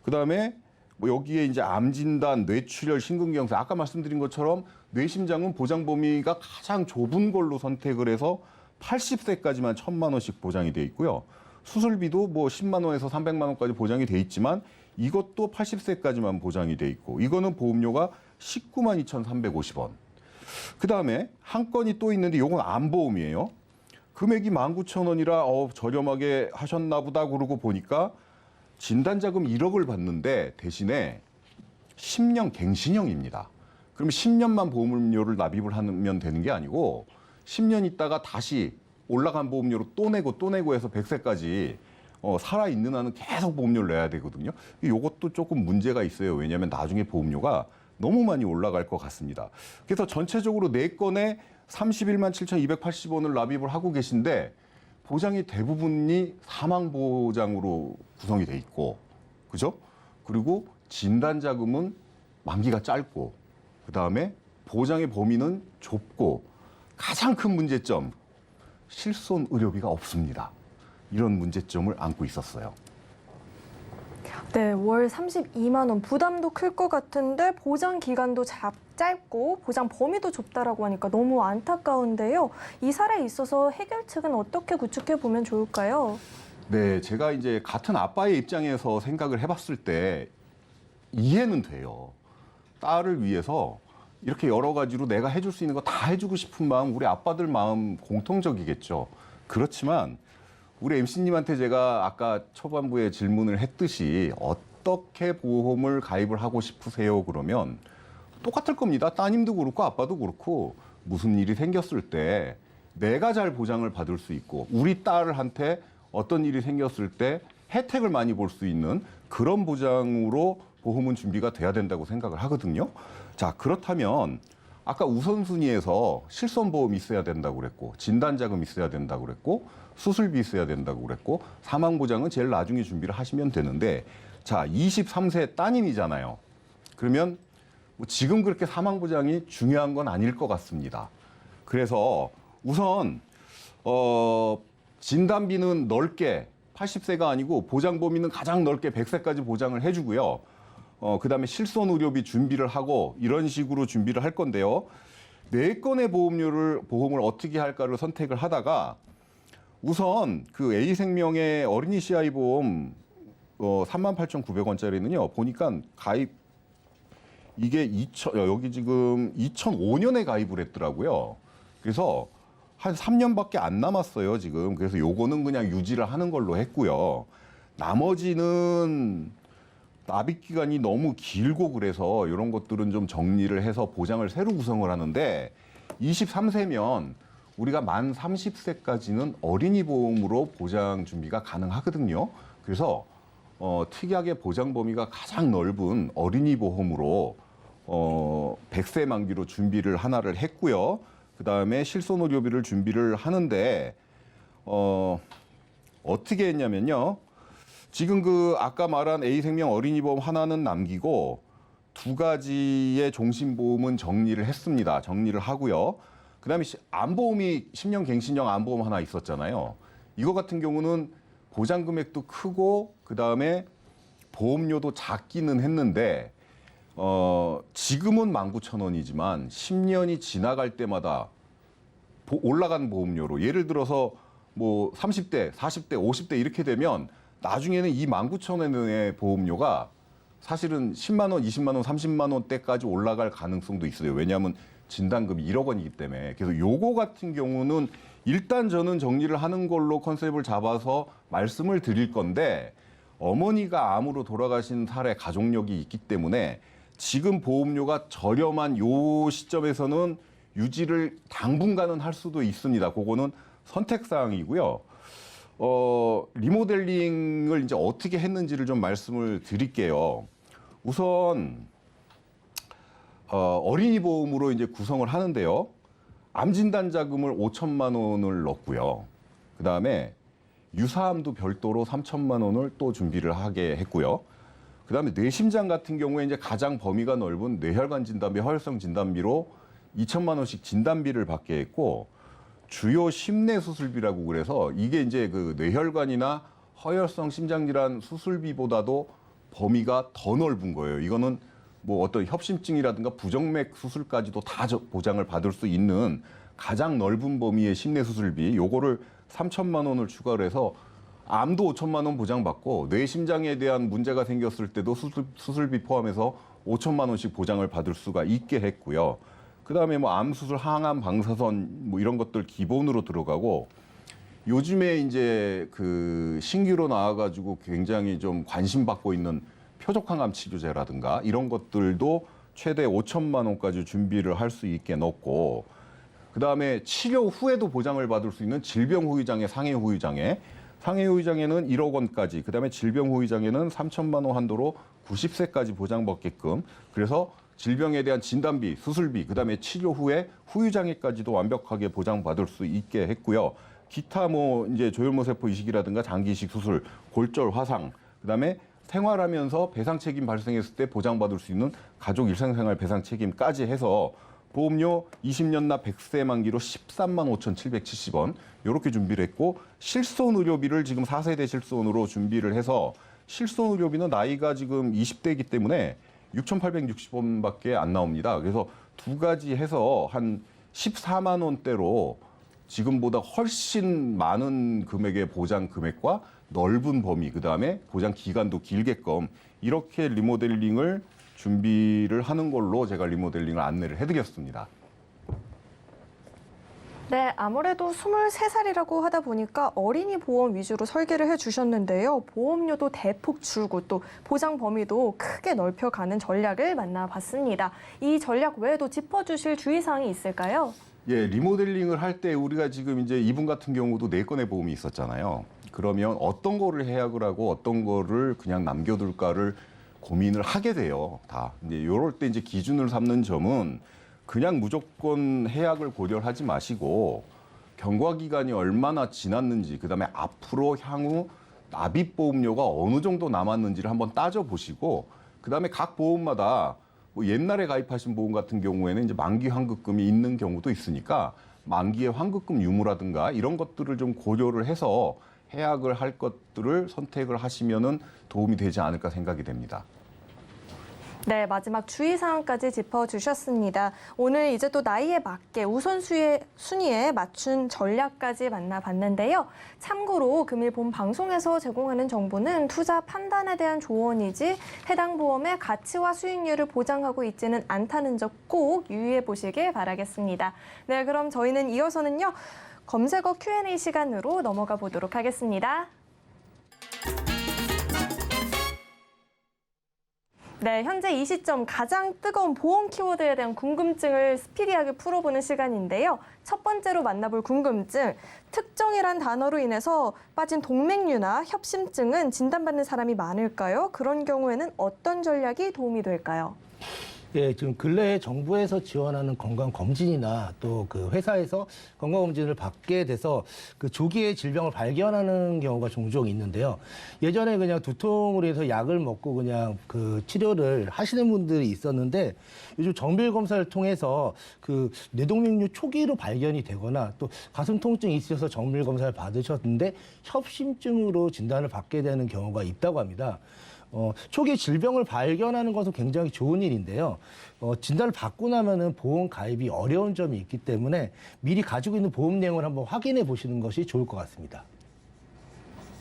그다음에 뭐 여기에 이제 암진단, 뇌출혈, 심근경색, 아까 말씀드린 것처럼 뇌심장은 보장 범위가 가장 좁은 걸로 선택을 해서 80세까지만 1,000만 원씩 보장이 돼 있고요. 수술비도 뭐 10만 원에서 300만 원까지 보장이 돼 있지만 이것도 80세까지만 보장이 돼 있고, 이거는 보험료가 19만 2,350원. 그다음에 한 건이 또 있는데 이건 암보험이에요. 금액이 19,000원이라 저렴하게 하셨나 보다 그러고 보니까 진단자금 1억을 받는데 대신에 10년 갱신형입니다. 그럼 10년만 보험료를 납입을 하면 되는 게 아니고 10년 있다가 다시 올라간 보험료로 또 내고 해서 100세까지 살아있는 한은 계속 보험료를 내야 되거든요. 이것도 조금 문제가 있어요. 왜냐하면 나중에 보험료가 너무 많이 올라갈 것 같습니다. 그래서 전체적으로 4건에 31만 7,280원을 납입을 하고 계신데 보장이 대부분이 사망보장으로 구성이 돼 있고, 그죠? 그리고 진단자금은 만기가 짧고, 그 다음에 보장의 범위는 좁고, 가장 큰 문제점, 실손 의료비가 없습니다. 이런 문제점을 안고 있었어요. 네, 월 32만 원 부담도 클 것 같은데 보장 기간도 짧고 보장 범위도 좁다라고 하니까 너무 안타까운데요. 이 사례에 있어서 해결책은 어떻게 구축해 보면 좋을까요? 네, 제가 이제 같은 아빠의 입장에서 생각을 해봤을 때 이해는 돼요. 딸을 위해서 이렇게 여러 가지로 내가 해줄 수 있는 거 다 해주고 싶은 마음, 우리 아빠들 마음 공통적이겠죠. 그렇지만 우리 MC님한테 제가 아까 초반부에 질문을 했듯이 어떻게 보험을 가입을 하고 싶으세요? 그러면 똑같을 겁니다. 따님도 그렇고 아빠도 그렇고 무슨 일이 생겼을 때 내가 잘 보장을 받을 수 있고 우리 딸한테 어떤 일이 생겼을 때 혜택을 많이 볼 수 있는 그런 보장으로 보험은 준비가 돼야 된다고 생각을 하거든요. 자, 그렇다면 아까 우선순위에서 실손보험이 있어야 된다고 그랬고 진단자금 있어야 된다고 그랬고 수술비 있어야 된다고 그랬고 사망보장은 제일 나중에 준비를 하시면 되는데 자, 23세 따님이잖아요. 그러면 뭐 지금 그렇게 사망보장이 중요한 건 아닐 것 같습니다. 그래서 우선 진단비는 넓게 80세가 아니고 보장 범위는 가장 넓게 100세까지 보장을 해주고요. 그다음에 실손의료비 준비를 하고 이런 식으로 준비를 할 건데요. 4건의 보험을 어떻게 할까를 선택을 하다가 우선 그 A생명의 어린이 CI 보험 38,900원짜리는요. 보니까 가입 이게 여기 지금 2005년에 가입을 했더라고요. 그래서 한 3년밖에 안 남았어요, 지금. 그래서 요거는 그냥 유지를 하는 걸로 했고요. 나머지는 납입 기간이 너무 길고 그래서 이런 것들은 좀 정리를 해서 보장을 새로 구성을 하는데 23세면 우리가 만 30세까지는 어린이 보험으로 보장 준비가 가능하거든요. 그래서 특이하게 보장 범위가 가장 넓은 어린이 보험으로 100세 만기로 준비를 하나를 했고요. 그다음에 실손의료비를 준비를 하는데 어떻게 했냐면요. 지금 그 아까 말한 A생명 어린이보험 하나는 남기고 2가지의 종신보험은 정리를 했습니다. 정리를 하고요. 그다음에 암보험이 10년 갱신형 암보험 하나 있었잖아요. 이거 같은 경우는 보장 금액도 크고 그다음에 보험료도 작기는 했는데 지금은 19,000원이지만 10년이 지나갈 때마다 올라간 보험료로 예를 들어서 뭐 30대, 40대, 50대 이렇게 되면 나중에는 이 19,000원의 보험료가 사실은 10만 원, 20만 원, 30만 원대까지 올라갈 가능성도 있어요. 왜냐하면 진단금이 1억 원이기 때문에. 그래서 요거 같은 경우는 일단 저는 정리를 하는 걸로 컨셉을 잡아서 말씀을 드릴 건데 어머니가 암으로 돌아가신 사례 가족력이 있기 때문에 지금 보험료가 저렴한 요 시점에서는 유지를 당분간은 할 수도 있습니다. 그거는 선택사항이고요. 리모델링을 이제 어떻게 했는지를 좀 말씀을 드릴게요. 우선 어린이 보험으로 이제 구성을 하는데요. 암 진단 자금을 5천만 원을 넣고요. 그다음에 유사암도 별도로 3천만 원을 또 준비를 하게 했고요. 그다음에 뇌심장 같은 경우에 이제 가장 범위가 넓은 뇌혈관 진단비, 허혈성 진단비로 2천만 원씩 진단비를 받게 했고 주요 심내 수술비라고 그래서 이게 이제 그 뇌혈관이나 허혈성 심장질환 수술비보다도 범위가 더 넓은 거예요. 이거는 뭐 어떤 협심증이라든가 부정맥 수술까지도 다 보장을 받을 수 있는 가장 넓은 범위의 심내 수술비 요거를 3천만 원을 추가를 해서 암도 5천만 원 보장받고 뇌심장에 대한 문제가 생겼을 때도 수술비 포함해서 5천만 원씩 보장을 받을 수가 있게 했고요. 그다음에 뭐 암수술, 항암, 방사선 뭐 이런 것들 기본으로 들어가고 요즘에 이제 그 신규로 나와가지고 굉장히 좀 관심받고 있는 표적항암 치료제라든가 이런 것들도 최대 5천만 원까지 준비를 할 수 있게 넣고 그다음에 치료 후에도 보장을 받을 수 있는 질병 후유장애, 상해 후유장애, 상해 후유장애는 1억 원까지, 그다음에 질병 후유장애는 3천만 원 한도로 90세까지 보장받게끔 그래서 질병에 대한 진단비, 수술비, 그다음에 치료 후에 후유장애까지도 완벽하게 보장받을 수 있게 했고요. 기타 뭐 이제 조혈모세포 이식이라든가 장기 이식 수술, 골절 화상, 그다음에 생활하면서 배상 책임 발생했을 때 보장받을 수 있는 가족 일상생활 배상 책임까지 해서 보험료 20년 납 100세 만기로 13만 5,770원 이렇게 준비를 했고 실손 의료비를 지금 4세대 실손으로 준비를 해서 실손 의료비는 나이가 지금 20대이기 때문에 6,860원밖에 안 나옵니다. 그래서 두 가지 해서 한 14만 원대로 지금보다 훨씬 많은 금액의 보장 금액과 넓은 범위, 그다음에 보장 기간도 길게끔 이렇게 리모델링을 준비를 하는 걸로 제가 리모델링을 안내를 해드렸습니다. 네, 아무래도 23살이라고 하다 보니까 어린이 보험 위주로 설계를 해주셨는데요. 보험료도 대폭 줄고 또 보장 범위도 크게 넓혀가는 전략을 만나봤습니다. 이 전략 외에도 짚어주실 주의사항이 있을까요? 예, 리모델링을 할 때 우리가 지금 이제 이분 같은 경우도 4건의 보험이 있었잖아요. 그러면 어떤 거를 해약을 하고 어떤 거를 그냥 남겨둘까를 고민을 하게 돼요. 다. 이제 이럴 때 이제 기준을 삼는 점은 그냥 무조건 해약을 고려하지 마시고 경과 기간이 얼마나 지났는지, 그다음에 앞으로 향후 납입 보험료가 어느 정도 남았는지를 한번 따져 보시고, 그다음에 각 보험마다 뭐 옛날에 가입하신 보험 같은 경우에는 이제 만기 환급금이 있는 경우도 있으니까 만기의 환급금 유무라든가 이런 것들을 좀 고려를 해서 해약을 할 것들을 선택을 하시면은 도움이 되지 않을까 생각이 됩니다. 네, 마지막 주의사항까지 짚어주셨습니다. 오늘 이제 또 나이에 맞게 우선순위에 맞춘 전략까지 만나봤는데요. 참고로 금일 본 방송에서 제공하는 정보는 투자 판단에 대한 조언이지 해당 보험의 가치와 수익률을 보장하고 있지는 않다는 점 꼭 유의해 보시길 바라겠습니다. 네, 그럼 저희는 이어서는요, 검색어 Q&A 시간으로 넘어가 보도록 하겠습니다. 네, 현재 이 시점 가장 뜨거운 보험 키워드에 대한 궁금증을 스피디하게 풀어보는 시간인데요. 첫 번째로 만나볼 궁금증, 특정이란 단어로 인해서 빠진 동맥류나 협심증은 진단받는 사람이 많을까요? 그런 경우에는 어떤 전략이 도움이 될까요? 예, 지금 근래에 정부에서 지원하는 건강검진이나 또 그 회사에서 건강검진을 받게 돼서 그 조기에 질병을 발견하는 경우가 종종 있는데요. 예전에 그냥 두통으로 해서 약을 먹고 그냥 그 치료를 하시는 분들이 있었는데 요즘 정밀 검사를 통해서 그 뇌동맥류 초기로 발견이 되거나 또 가슴 통증이 있어서 정밀 검사를 받으셨는데 협심증으로 진단을 받게 되는 경우가 있다고 합니다. 초기 질병을 발견하는 것은 굉장히 좋은 일인데요. 진단을 받고 나면은 보험 가입이 어려운 점이 있기 때문에 미리 가지고 있는 보험 내용을 한번 확인해 보시는 것이 좋을 것 같습니다.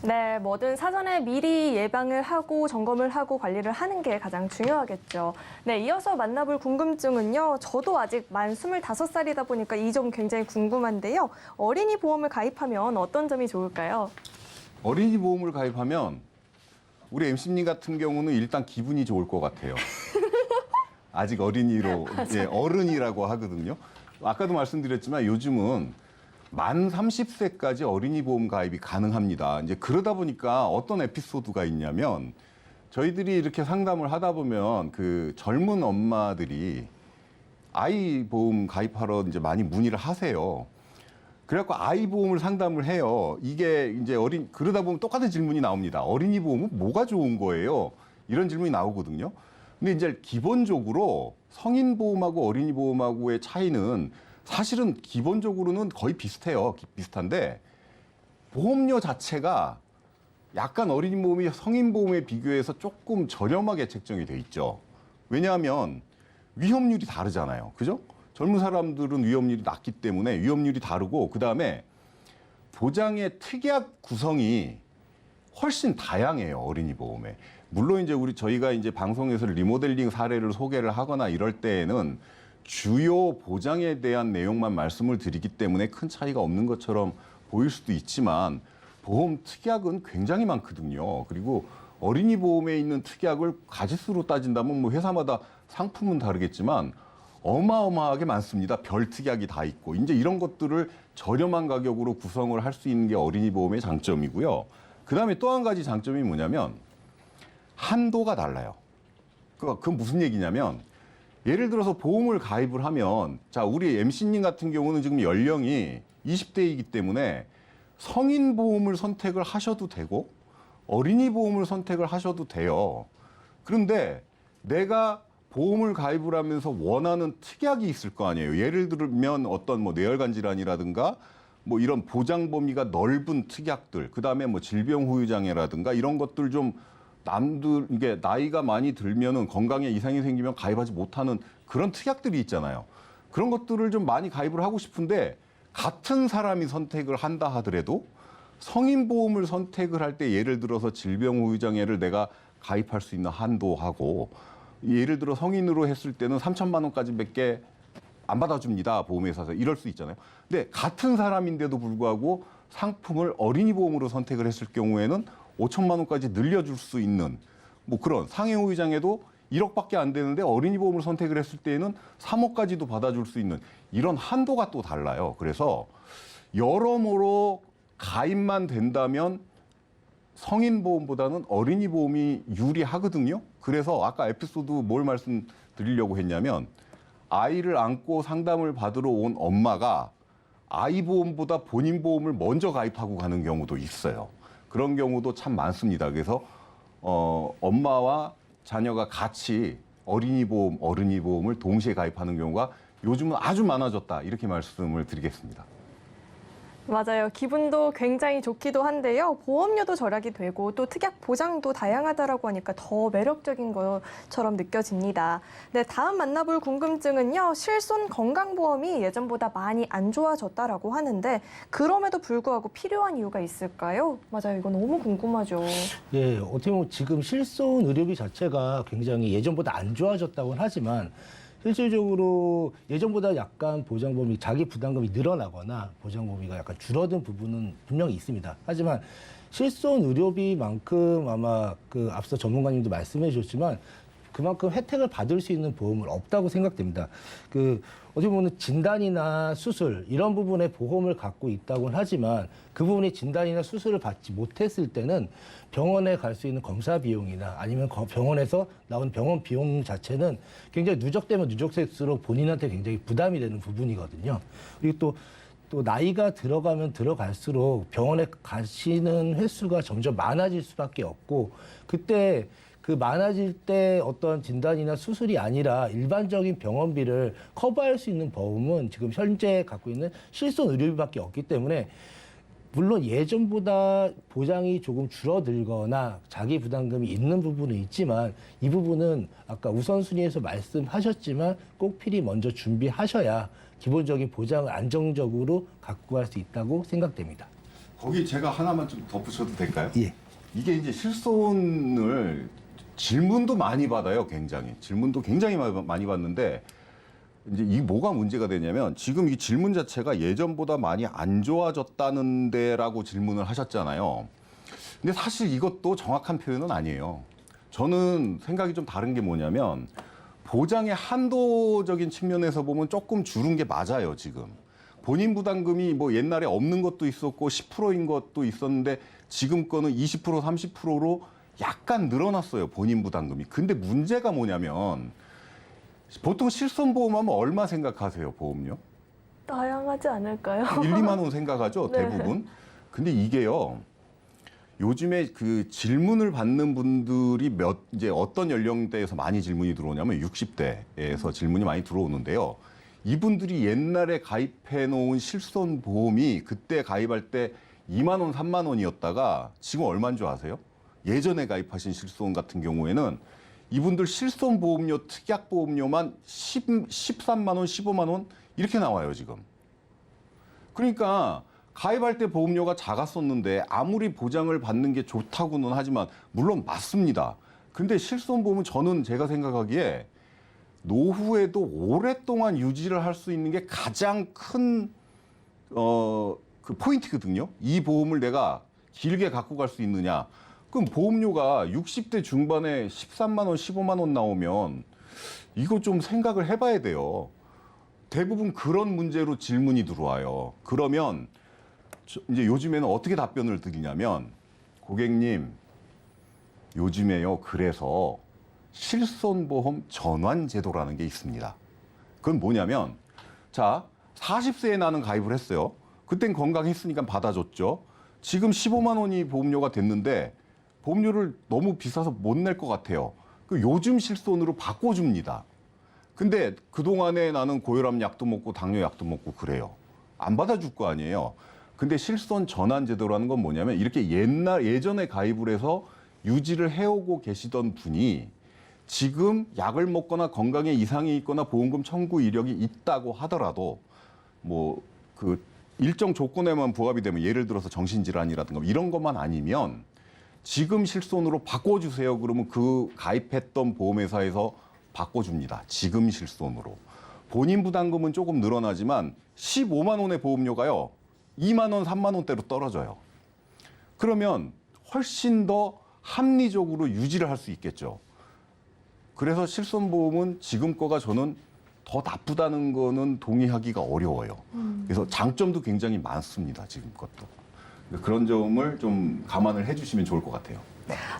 네, 뭐든 사전에 미리 예방을 하고 점검을 하고 관리를 하는 게 가장 중요하겠죠. 네, 이어서 만나볼 궁금증은요. 저도 아직 만 25살이다 보니까 이 점 굉장히 궁금한데요. 어린이 보험을 가입하면 어떤 점이 좋을까요? 어린이 보험을 가입하면 우리 MC님 같은 경우는 일단 기분이 좋을 것 같아요. 아직 어린이로, 예, 어른이라고 하거든요. 아까도 말씀드렸지만 요즘은 만 30세까지 어린이 보험 가입이 가능합니다. 이제 그러다 보니까 어떤 에피소드가 있냐면 저희들이 이렇게 상담을 하다 보면 그 젊은 엄마들이 아이 보험 가입하러 이제 많이 문의를 하세요. 그래갖고 아이 보험을 상담을 해요. 이게 이제 그러다 보면 똑같은 질문이 나옵니다. 어린이 보험은 뭐가 좋은 거예요? 이런 질문이 나오거든요. 근데 이제 기본적으로 성인 보험하고 어린이 보험하고의 차이는 사실은 기본적으로는 거의 비슷해요. 비슷한데 보험료 자체가 약간 어린이 보험이 성인 보험에 비교해서 조금 저렴하게 책정이 돼 있죠. 왜냐하면 위험률이 다르잖아요. 그죠? 젊은 사람들은 위험률이 낮기 때문에 위험률이 다르고, 그다음에 보장의 특약 구성이 훨씬 다양해요. 어린이 보험에. 물론 이제 저희가 이제 방송에서 리모델링 사례를 소개를 하거나 이럴 때에는 주요 보장에 대한 내용만 말씀을 드리기 때문에 큰 차이가 없는 것처럼 보일 수도 있지만 보험 특약은 굉장히 많거든요. 그리고 어린이 보험에 있는 특약을 가지수로 따진다면 뭐 회사마다 상품은 다르겠지만 어마어마하게 많습니다. 별 특약이 다 있고 이제 이런 것들을 저렴한 가격으로 구성을 할 수 있는 게 어린이 보험의 장점이고요. 그다음에 또 한 가지 장점이 뭐냐면 한도가 달라요. 그건 무슨 얘기냐면 예를 들어서 보험을 가입을 하면 자, 우리 MC님 같은 경우는 지금 연령이 20대이기 때문에 성인 보험을 선택을 하셔도 되고 어린이 보험을 선택을 하셔도 돼요. 그런데 내가 보험을 가입을 하면서 원하는 특약이 있을 거 아니에요. 예를 들면 어떤 뭐 뇌혈관 질환이라든가 뭐 이런 보장 범위가 넓은 특약들, 그다음에 뭐 질병 후유 장애라든가 이런 것들 좀 남들 이게 나이가 많이 들면은 건강에 이상이 생기면 가입하지 못하는 그런 특약들이 있잖아요. 그런 것들을 좀 많이 가입을 하고 싶은데 같은 사람이 선택을 한다 하더라도 성인 보험을 선택을 할 때 예를 들어서 질병 후유 장애를 내가 가입할 수 있는 한도하고 예를 들어 성인으로 했을 때는 3천만 원까지밖에 안 받아줍니다. 보험회사에서 이럴 수 있잖아요. 근데 같은 사람인데도 불구하고 상품을 어린이 보험으로 선택을 했을 경우에는 5천만 원까지 늘려줄 수 있는 뭐 그런 상해 후유 장애도 1억밖에 안 되는데 어린이 보험을 선택을 했을 때에는 3억까지도 받아줄 수 있는 이런 한도가 또 달라요. 그래서 여러모로 가입만 된다면 성인 보험보다는 어린이 보험이 유리하거든요. 그래서 아까 에피소드 뭘 말씀드리려고 했냐면 아이를 안고 상담을 받으러 온 엄마가 아이 보험보다 본인 보험을 먼저 가입하고 가는 경우도 있어요. 그런 경우도 참 많습니다. 그래서 엄마와 자녀가 같이 어린이 보험, 어른이 보험을 동시에 가입하는 경우가 요즘은 아주 많아졌다. 이렇게 말씀을 드리겠습니다. 맞아요. 기분도 굉장히 좋기도 한데요. 보험료도 절약이 되고 또 특약 보장도 다양하다라고 하니까 더 매력적인 것처럼 느껴집니다. 네, 다음 만나볼 궁금증은요. 실손 건강보험이 예전보다 많이 안 좋아졌다라고 하는데 그럼에도 불구하고 필요한 이유가 있을까요? 맞아요. 이거 너무 궁금하죠. 예, 어떻게 보면 지금 실손 의료비 자체가 굉장히 예전보다 안 좋아졌다고는 하지만 실질적으로 예전보다 약간 보장범위, 자기 부담금이 늘어나거나 보장범위가 약간 줄어든 부분은 분명히 있습니다. 하지만 실손 의료비만큼 아마 그 앞서 전문가님도 말씀해 주셨지만 그만큼 혜택을 받을 수 있는 보험은 없다고 생각됩니다. 어떻게 보면 진단이나 수술 이런 부분에 보험을 갖고 있다고는 하지만 그 부분이 진단이나 수술을 받지 못했을 때는 병원에 갈 수 있는 검사 비용이나 아니면 병원에서 나온 병원 비용 자체는 굉장히 누적되면 누적될수록 본인한테 굉장히 부담이 되는 부분이거든요. 그리고 또 나이가 들어가면 들어갈수록 병원에 가시는 횟수가 점점 많아질 수밖에 없고 그때 그 많아질 때 어떤 진단이나 수술이 아니라 일반적인 병원비를 커버할 수 있는 보험은 지금 현재 갖고 있는 실손 의료비밖에 없기 때문에 물론 예전보다 보장이 조금 줄어들거나 자기 부담금이 있는 부분은 있지만 이 부분은 아까 우선순위에서 말씀하셨지만 꼭 필히 먼저 준비하셔야 기본적인 보장을 안정적으로 갖고 갈 수 있다고 생각됩니다. 거기 제가 하나만 좀 덧붙여도 될까요? 예. 이게 이제 실손을 질문도 많이 받아요. 질문도 굉장히 많이 받는데 이제 이 뭐가 문제가 되냐면 지금 이 질문 자체가 예전보다 많이 안 좋아졌다는데라고 질문을 하셨잖아요. 근데 사실 이것도 정확한 표현은 아니에요. 저는 생각이 좀 다른 게 뭐냐면 보장의 한도적인 측면에서 보면 조금 줄은 게 맞아요, 지금. 본인 부담금이 뭐 옛날에 없는 것도 있었고 10%인 것도 있었는데 지금 거는 20%, 30%로 약간 늘어났어요, 본인 부담금이. 근데 문제가 뭐냐면 보통 실손보험하면 얼마 생각하세요, 보험료? 다양하지 않을까요? 1, 2만 원 생각하죠, 네. 대부분. 근데 이게요. 요즘에 그 질문을 받는 분들이 이제 어떤 연령대에서 많이 질문이 들어오냐면 60대에서 질문이 많이 들어오는데요. 이분들이 옛날에 가입해 놓은 실손보험이 그때 가입할 때 2만 원, 3만 원이었다가 지금 얼마인 줄 아세요? 예전에 가입하신 실손 같은 경우에는 이분들 실손보험료, 특약보험료만 13만 원, 15만 원 이렇게 나와요, 지금. 그러니까 가입할 때 보험료가 작았었는데 아무리 보장을 받는 게 좋다고는 하지만 물론 맞습니다. 근데 실손보험은 저는 제가 생각하기에 노후에도 오랫동안 유지를 할 수 있는 게 가장 큰 그 포인트거든요. 이 보험을 내가 길게 갖고 갈 수 있느냐. 그럼 보험료가 60대 중반에 13만 원, 15만 원 나오면 이거 좀 생각을 해봐야 돼요. 대부분 그런 문제로 질문이 들어와요. 그러면 이제 요즘에는 어떻게 답변을 드리냐면 고객님 요즘에요. 그래서 실손보험 전환제도라는 게 있습니다. 그건 뭐냐면 자 40세에 나는 가입을 했어요. 그땐 건강했으니까 받아줬죠. 지금 15만 원이 보험료가 됐는데 보험료를 너무 비싸서 못 낼 것 같아요. 그 요즘 실손으로 바꿔줍니다. 근데 그동안에 나는 고혈압 약도 먹고 당뇨 약도 먹고 그래요. 안 받아줄 거 아니에요. 근데 실손 전환 제도라는 건 뭐냐면 이렇게 예전에 가입을 해서 유지를 해오고 계시던 분이 지금 약을 먹거나 건강에 이상이 있거나 보험금 청구 이력이 있다고 하더라도 뭐 그 일정 조건에만 부합이 되면 예를 들어서 정신질환이라든가 이런 것만 아니면 지금 실손으로 바꿔주세요. 그러면 그 가입했던 보험회사에서 바꿔줍니다. 지금 실손으로. 본인 부담금은 조금 늘어나지만 15만 원의 보험료가요. 2만 원, 3만 원대로 떨어져요. 그러면 훨씬 더 합리적으로 유지를 할 수 있겠죠. 그래서 실손보험은 지금 거가 저는 더 나쁘다는 거는 동의하기가 어려워요. 그래서 장점도 굉장히 많습니다. 지금 것도. 그런 점을 좀 감안을 해주시면 좋을 것 같아요.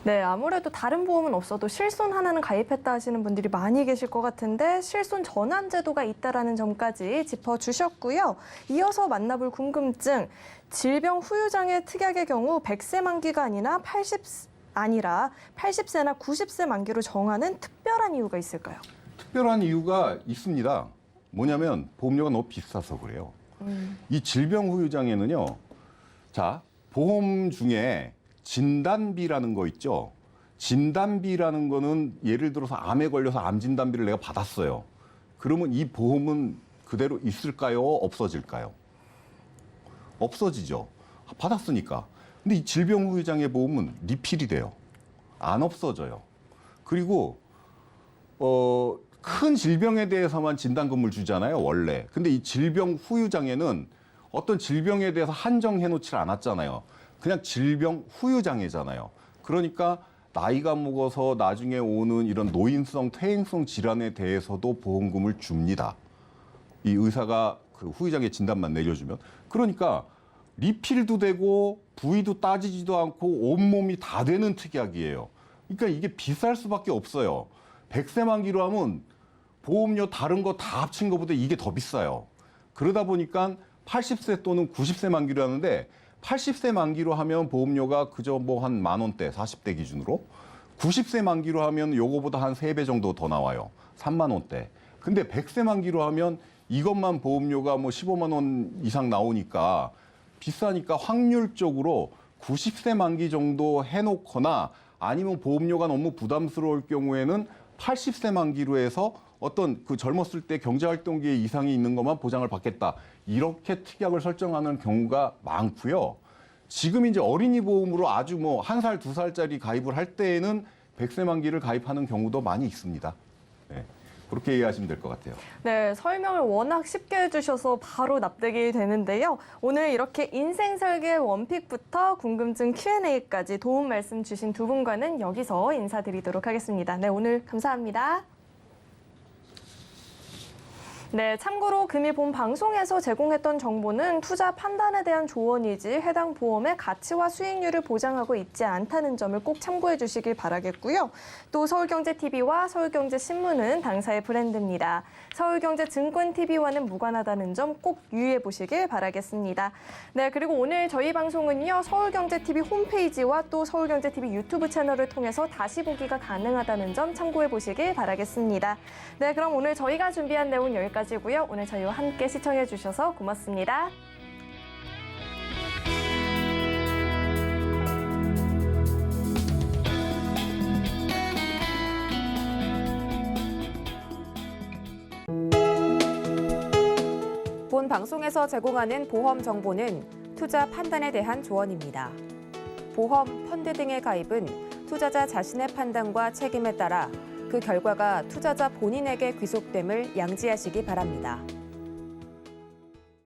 네, 아무래도 다른 보험은 없어도 실손 하나는 가입했다 하시는 분들이 많이 계실 것 같은데 실손 전환 제도가 있다라는 점까지 짚어주셨고요. 이어서 만나볼 궁금증, 질병 후유장애 특약의 경우 100세 만기가 아니라 80세나 90세 만기로 정하는 특별한 이유가 있을까요? 특별한 이유가 있습니다. 뭐냐면 보험료가 너무 비싸서 그래요. 이 질병 후유장애는요. 자, 보험 중에 진단비라는 거 있죠. 진단비라는 거는 예를 들어서 암에 걸려서 암 진단비를 내가 받았어요. 그러면 이 보험은 그대로 있을까요? 없어질까요? 없어지죠. 받았으니까. 근데 이 질병 후유장애 보험은 리필이 돼요. 안 없어져요. 그리고 큰 질병에 대해서만 진단금을 주잖아요, 원래. 근데 이 질병 후유장애는 어떤 질병에 대해서 한정해 놓질 않았잖아요. 그냥 질병 후유장애잖아요. 그러니까 나이가 먹어서 나중에 오는 이런 노인성, 퇴행성 질환에 대해서도 보험금을 줍니다. 이 의사가 그 후유장애 진단만 내려주면. 그러니까 리필도 되고 부위도 따지지도 않고 온몸이 다 되는 특약이에요. 그러니까 이게 비쌀 수밖에 없어요. 100세 만기로 하면 보험료 다른 거 다 합친 것보다 이게 더 비싸요. 그러다 보니까 80세 또는 90세 만기로 하는데 80세 만기로 하면 보험료가 그저 뭐 한 10,000원대, 40대 기준으로. 90세 만기로 하면 요거보다 한 3배 정도 더 나와요. 3만 원대. 근데 100세 만기로 하면 이것만 보험료가 뭐 15만 원 이상 나오니까 비싸니까 확률적으로 90세 만기 정도 해놓거나 아니면 보험료가 너무 부담스러울 경우에는 80세 만기로 해서 어떤 그 젊었을 때 경제활동기에 이상이 있는 것만 보장을 받겠다. 이렇게 특약을 설정하는 경우가 많고요. 지금 이제 어린이 보험으로 아주 뭐 1살, 2살짜리 가입을 할 때에는 100세 만기를 가입하는 경우도 많이 있습니다. 네, 그렇게 이해하시면 될 것 같아요. 네, 설명을 워낙 쉽게 해주셔서 바로 납득이 되는데요. 오늘 이렇게 인생설계 원픽부터 궁금증 Q&A까지 도움 말씀 주신 두 분과는 여기서 인사드리도록 하겠습니다. 네, 오늘 감사합니다. 네, 참고로 금일 본 방송에서 제공했던 정보는 투자 판단에 대한 조언이지 해당 보험의 가치와 수익률을 보장하고 있지 않다는 점을 꼭 참고해 주시길 바라겠고요. 또 서울경제TV와 서울경제신문은 당사의 브랜드입니다. 서울경제증권TV와는 무관하다는 점 꼭 유의해 보시길 바라겠습니다. 네, 그리고 오늘 저희 방송은요, 서울경제TV 홈페이지와 또 서울경제TV 유튜브 채널을 통해서 다시 보기가 가능하다는 점 참고해 보시길 바라겠습니다. 네, 그럼 오늘 저희가 준비한 내용 여기까지고요. 오늘 저희와 함께 시청해 주셔서 고맙습니다. 본 방송에서 제공하는 보험 정보는 투자 판단에 대한 조언입니다. 보험, 펀드 등의 가입은 투자자 자신의 판단과 책임에 따라 그 결과가 투자자 본인에게 귀속됨을 양지하시기 바랍니다.